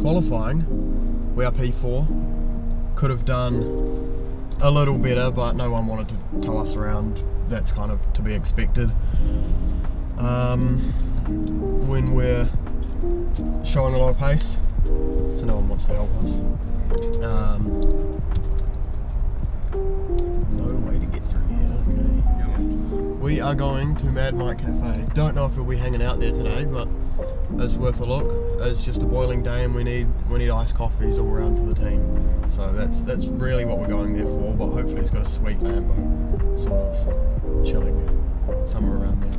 qualifying, we are P4. Could have done a little better, but no one wanted to tow us around. That's kind of to be expected. When we're showing a lot of pace, so no one wants to help us. No way to get through here, okay. We are going to Mad Mike Cafe. Don't know if we'll be hanging out there today, but it's worth a look. It's just a boiling day and we need iced coffees all around for the team. So that's really what we're going there for, but hopefully it's got a sweet Lambo sort of chilling somewhere around there.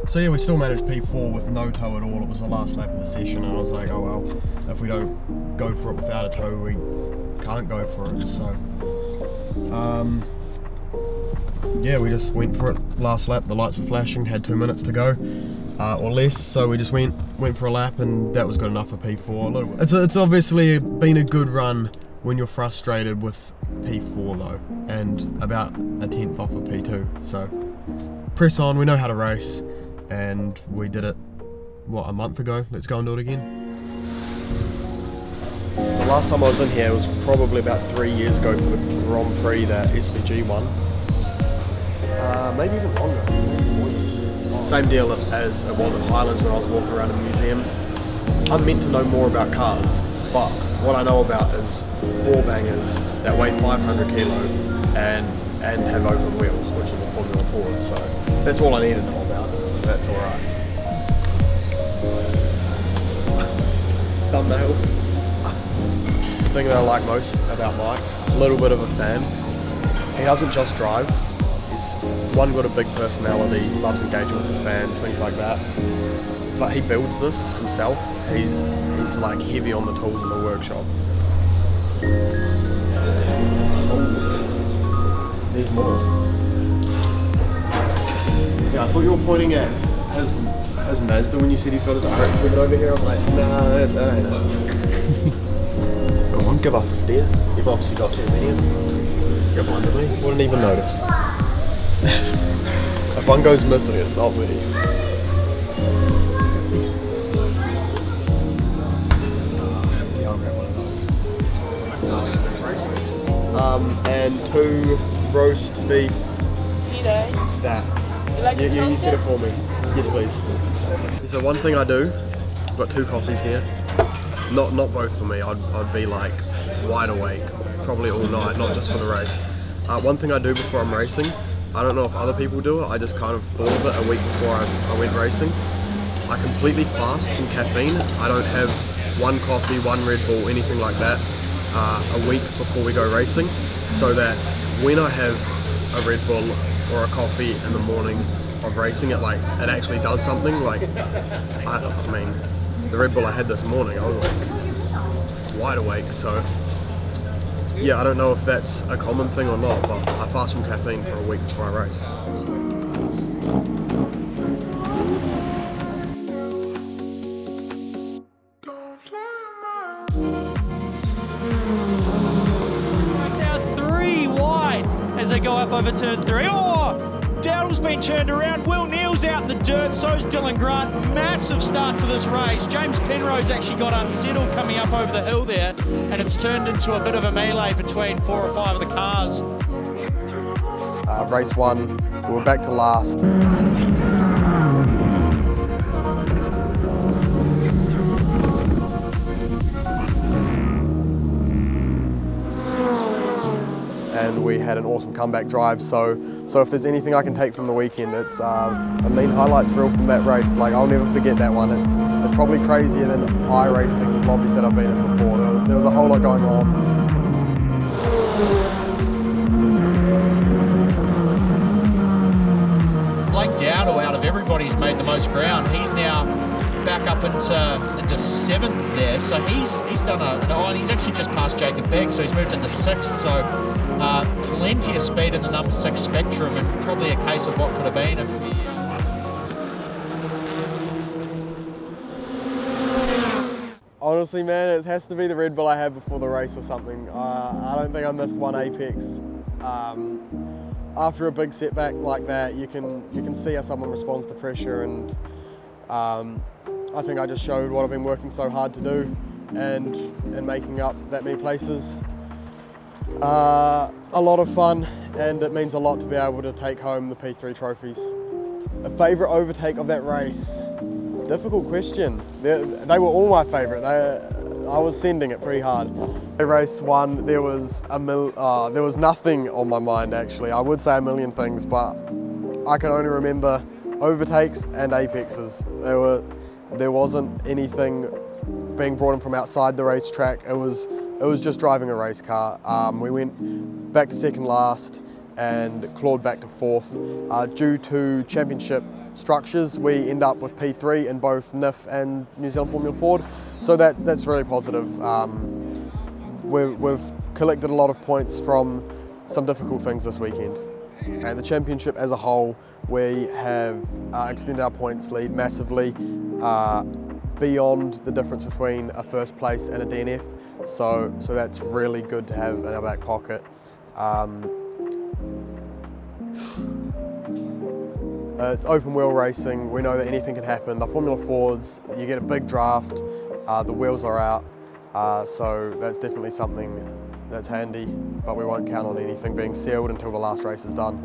So yeah, we still managed P4 with no tow at all. It was the last lap of the session and I was like, oh well, if we don't go for it without a tow, we can't go for it. So yeah, we just went for it. Last lap, the lights were flashing, had 2 minutes to go or less, so we just went for a lap and that was good enough for P4. It's obviously been a good run when you're frustrated with P4 though, and about a 10th off of P2. So press on, we know how to race, and we did it, what, a month ago? Let's go and do it again. The last time I was in here was probably about 3 years ago for the Grand Prix that SVG won. Maybe even longer, maybe 4 years. Same deal as it was at Highlands when I was walking around in the museum. I'm meant to know more about cars, but what I know about is 4 bangers that weigh 500 kilo and have open wheels, which is a Formula Ford, so that's all I need to know about, so that's alright. Thumbnail. The thing that I like most about Mike, a little bit of a fan, he doesn't just drive. He's one, got a big personality, loves engaging with the fans, things like that. But he builds this himself. He's like heavy on the tools in the workshop. Oh, there's more. Yeah, I thought you were pointing at his Mazda when you said he's got his RX-7 over here. I'm like, nah, that ain't it. Come on, give us a steer. You've obviously got too many of them. Go behind me. Wouldn't even notice. If one goes missing, it's not me. Yeah, I'll grab one of those. And 2 roast beef. That. You said it for me. Yes, please. So one thing I do, I've got 2 coffees here. Not both for me. I'd be like wide awake, probably all night, not just for the race. One thing I do before I'm racing, I don't know if other people do it, I just kind of thought of it a week before I went racing. I completely fast from caffeine. I don't have 1 coffee, 1 Red Bull, anything like that a week before we go racing, so that when I have a Red Bull or a coffee in the morning of racing, it actually does something. Like, I mean, the Red Bull I had this morning, I was like wide awake, so yeah, I don't know if that's a common thing or not, but I fast from caffeine for a week before I race. Now 3 wide as they go up over turn 3. Oh! Dowdall's been turned around. Will Neal's out in the dirt, so's Dylan Grant. Massive start to this race. James Penrose actually got unsettled coming up over the hill there, and it's turned into a bit of a melee between 4 or 5 of the cars. Race 1, we were back to last. And we had an awesome comeback drive, so if there's anything I can take from the weekend, it's a mean highlights reel from that race. Like, I'll never forget that one. It's probably crazier than iRacing lobbies that I've been in before. There was a whole lot going on. Dowdall, out of everybody's made the most ground. He's now back up into 7th there, so he's done and he's actually just passed Jacob Begg, so he's moved into 6th. So plenty of speed in the number 6 spectrum, and probably a case of what could have been. Honestly, man, it has to be the Red Bull I had before the race or something. I don't think I missed one apex. After a big setback like that, you can see how someone responds to pressure, and I I think I just showed what I've been working so hard to do, and making up that many places. A lot of fun, and it means a lot to be able to take home the P3 trophies. A favourite overtake of that race? Difficult question. They were all my favourite. I was sending it pretty hard. Race 1, there was nothing on my mind actually. I would say a million things, but I can only remember overtakes and apexes. There wasn't anything being brought in from outside the racetrack. It was just driving a race car. We went back to second last and clawed back to fourth. Due to championship structures, we end up with P3 in both NIF and New Zealand Formula Ford, so that's really positive. We've collected a lot of points from some difficult things this weekend. And the championship as a whole, we have extended our points lead massively beyond the difference between a first place and a DNF, so that's really good to have in our back pocket. It's open wheel racing. We know that anything can happen. The Formula Fords, you get a big draft, the wheels are out, so that's definitely something that's handy, but we won't count on anything being sealed until the last race is done.